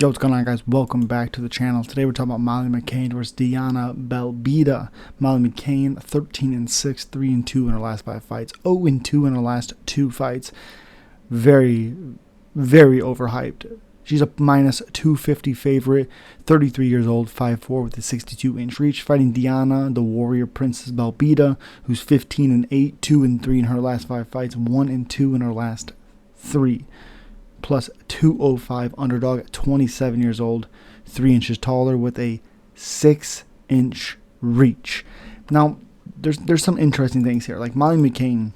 Yo, what's going on, guys? Welcome back to the channel. Today we're talking about Molly McCann versus Diana Belbiţă. Molly McCann 13-6, 3-2 in her last 5 fights, 0-2 in her last 2 fights. Very, very overhyped. She's a minus 250 favorite, 33 years old, 5'4" with a 62-inch reach, fighting Diana, the Warrior Princess Belbiţă, who's 15-8, 2-3 in her last 5 fights, 1-2 in her last 3. Plus 205 underdog at 27 years old, 3 inches taller with a 6-inch reach. Now, there's some interesting things here. Like Molly McCann,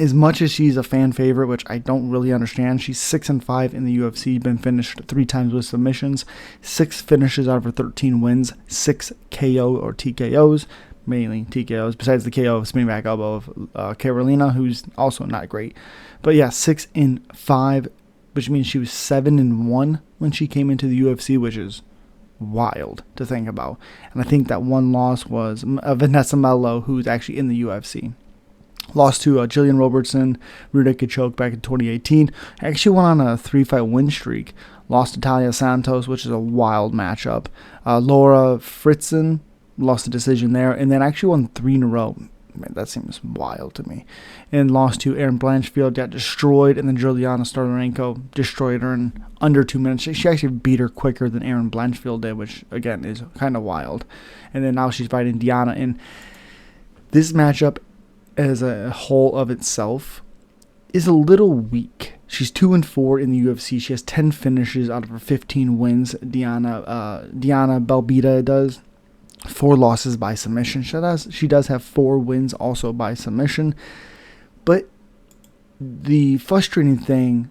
as much as she's a fan favorite, which I don't really understand, she's 6-5 in the UFC, been finished 3 times with submissions, 6 finishes out of her 13 wins, 6 KO or TKOs, mainly TKOs, besides the KO of spinning back elbow of Carolina, who's also not great. But yeah, 6-5, which means she was 7-1 when she came into the UFC, which is wild to think about. And I think that one loss was Vanessa Mello, who's actually in the UFC. Lost to Jillian Robertson, Ruda Kachok back in 2018. Actually went on a 3-fight win streak. Lost to Talia Santos, which is a wild matchup. Laura Fritzen lost a decision there, and then actually won 3 in a row. Man, that seems wild to me. And lost to Erin Blanchfield, got destroyed, and then Juliana Stolarenko destroyed her in under 2 minutes. She actually beat her quicker than Erin Blanchfield did, which, again, is kind of wild. And then now she's fighting Diana. And this matchup, as a whole of itself, is a little weak. She's 2-4 in the UFC. She has 10 finishes out of her 15 wins. Diana Belbiţă does. 4 losses by submission. She does have 4 wins also by submission. But the frustrating thing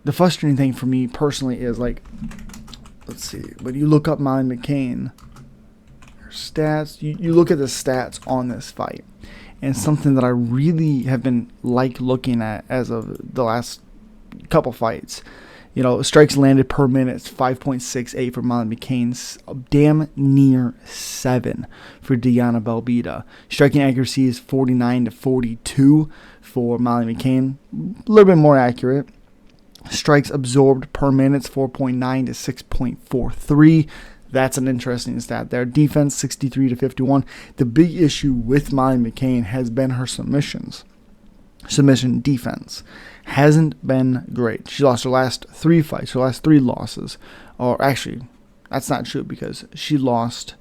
for me personally is, like, let's see, when you look up Molly McCann, her stats, you look at the stats on this fight, and something that I really have been looking at as of the last couple fights. You know, strikes landed per minute, 5.68 for Molly McCann, damn near 7 for Diana Belbiţă. Striking accuracy is 49-42 for Molly McCann, a little bit more accurate. Strikes absorbed per minute, 4.9 to 6.43. That's an interesting stat there. Defense, 63-51. The big issue with Molly McCann has been her submissions. Submission defense hasn't been great. She lost her last 3 fights, her last 3 losses. Or actually, that's not true, because she lost,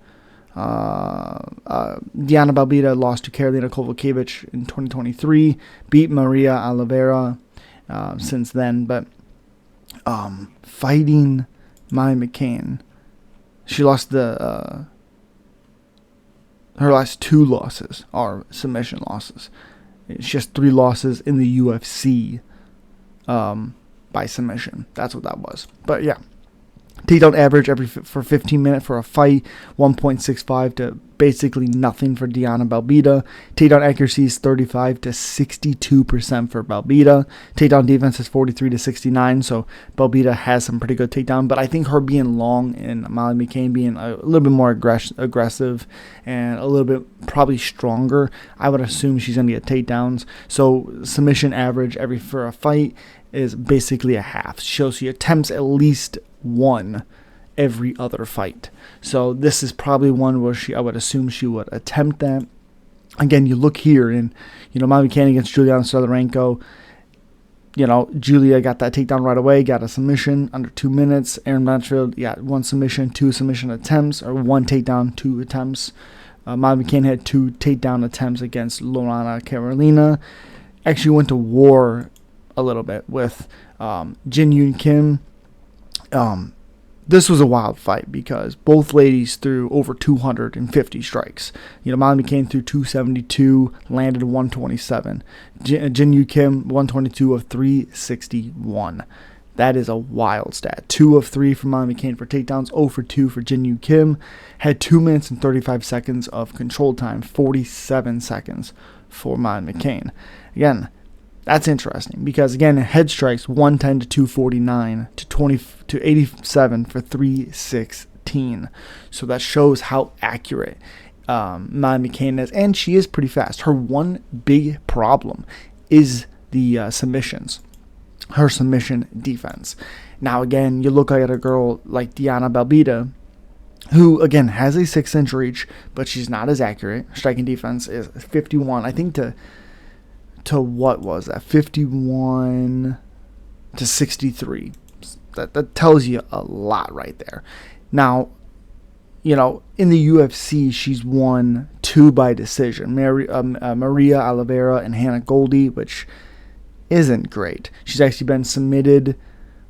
Diana Belbiţă lost to Karolina Kowalkiewicz in 2023, beat Maria Oliveira since then. But fighting Molly McCann, she lost her last 2 losses are submission losses. She has 3 losses in the UFC by submission. That's what that was. But yeah, takedown average for 15 minutes for a fight, 1.65 to basically nothing for Diana Belbiţă. Takedown accuracy is 35-62% for Belbiţă. Takedown defense is 43-69, so Belbiţă has some pretty good takedown. But I think her being long and Molly McCann being a little bit more aggressive and a little bit probably stronger, I would assume she's going to get takedowns. So submission average for a fight is basically a half. So she attempts at least 1 every other fight. So this is probably one where I would assume she would attempt that. Again, you look here, and Molly McCann against Juliana Stolarenko. Julia got that takedown right away, got a submission under 2 minutes. Erin Blanchfield got 1 submission, 2 submission attempts, or 1 takedown, 2 attempts. Molly McCann had 2 takedown attempts against Lorana Carolina. Actually went to war a little bit with Jin Yoon Kim. This was a wild fight because both ladies threw over 250 strikes. Molly McCann threw 272, landed 127. Jin Yoon Kim, 122 of 361. That is a wild stat. 2 of 3 for Molly McCann for takedowns, 0 for 2 for Jin Yoon Kim. Had 2 minutes and 35 seconds of control time, 47 seconds for Molly McCann. Again, that's interesting because, again, head strikes 110-249 to 87 for 316. So that shows how accurate Molly McCann is, and she is pretty fast. Her one big problem is the submissions, her submission defense. Now, again, you look at a girl like Diana Belbiţă, who, again, has a 6-inch reach, but she's not as accurate. Striking defense is 51, I think, to what was that? 51 to 63. That tells you a lot right there. Now, you know, in the UFC, she's won 2 by decision. Maria Oliveira and Hannah Goldie, which isn't great. She's actually been submitted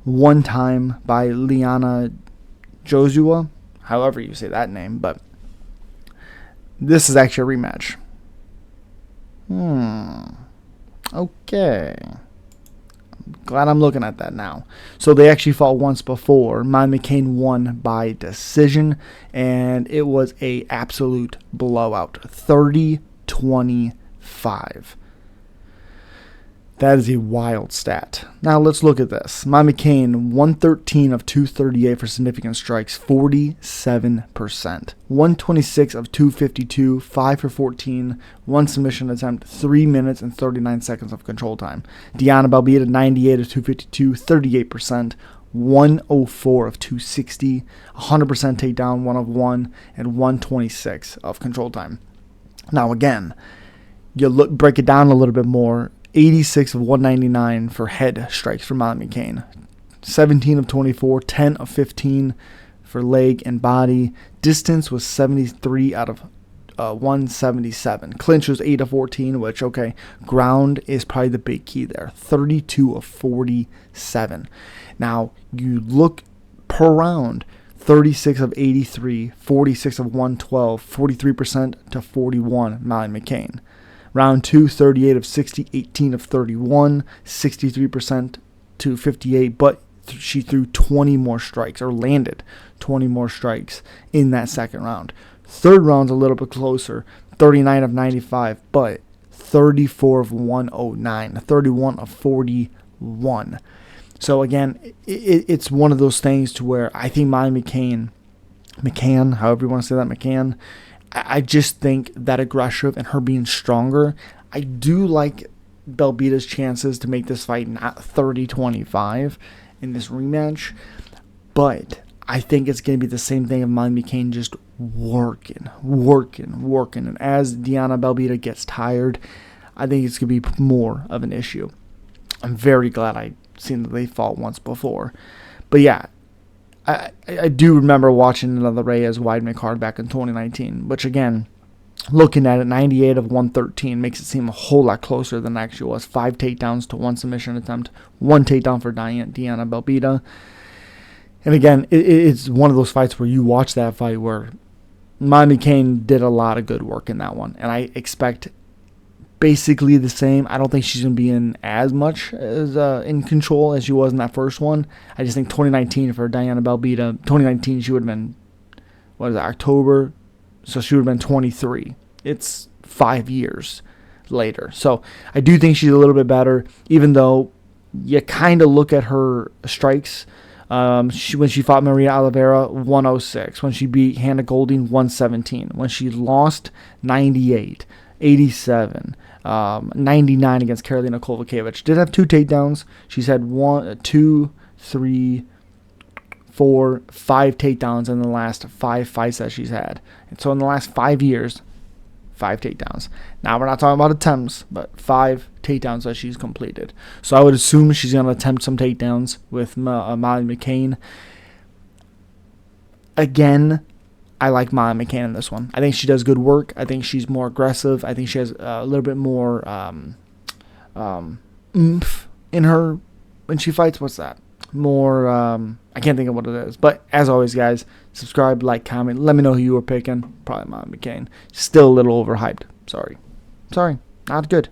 1 time by Liana Josua, however you say that name, but this is actually a rematch. Okay. Glad I'm looking at that now. So they actually fought once before. Molly McCann won by decision, and it was a absolute blowout. 30-25. That is a wild stat. Now let's look at this. Molly McCann, 113 of 238 for significant strikes, 47%. 126 of 252, 5 for 14, 1 submission attempt, 3 minutes and 39 seconds of control time. Diana Belbiţă, 98 of 252, 38%. 104 of 260, 100% takedown, 1 of 1, and 126 of control time. Now again, you break it down a little bit more. 86 of 199 for head strikes for Molly McCann. 17 of 24, 10 of 15 for leg and body. Distance was 73 out of 177. Clinch was 8 of 14, which, okay, ground is probably the big key there. 32 of 47. Now, you look per round. 36 of 83, 46 of 112, 43% to 41, Molly McCann. Round 2, 38 of 60, 18 of 31, 63% to 58, but she threw 20 more strikes, or landed 20 more strikes in that second round. Third round's a little bit closer, 39 of 95, but 34 of 109, 31 of 41. So again, it's one of those things to where I think Molly McCann, however you want to say that, McCann, I just think that aggressive and her being stronger, I do like Belbiţă's chances to make this fight not 30-25 in this rematch, but I think it's going to be the same thing of Molly McCann just working. And as Diana Belbiţă gets tired, I think it's going to be more of an issue. I'm very glad I've seen that they fought once before. But yeah, I do remember watching another Reyes Weidman card back in 2019, which again, looking at it, 98 of 113 makes it seem a whole lot closer than it actually was. 5 takedowns to 1 submission attempt, 1 takedown for Diana Belbiţă. And again, it's one of those fights where you watch that fight where Molly McCann did a lot of good work in that one, and I expect basically the same. I don't think she's going to be in as much as in control as she was in that first one. I just think 2019 for Diana Belbiţă, 2019 she would have been, October? So she would have been 23. It's 5 years later. So I do think she's a little bit better, even though you kind of look at her strikes. When she fought Maria Oliveira, 106. When she beat Hannah Goldie, 117. When she lost, 98, 87. 99 against Karolina Kowalkiewicz. Did have 2 takedowns. She's had 1, 2, 3, 4, 5 takedowns in the last 5 fights that she's had. And so in the last 5 years, 5 takedowns. Now we're not talking about attempts, but 5 takedowns that she's completed. So I would assume she's going to attempt some takedowns with Molly McCann. Again, I like Molly McCann in this one. I think she does good work. I think she's more aggressive. I think she has a little bit more oomph in her when she fights. What's that? More, I can't think of what it is. But as always, guys, subscribe, like, comment. Let me know who you were picking. Probably Molly McCann. Still a little overhyped. Sorry. Not good.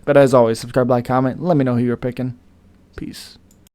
But as always, subscribe, like, comment. Let me know who you were picking. Peace.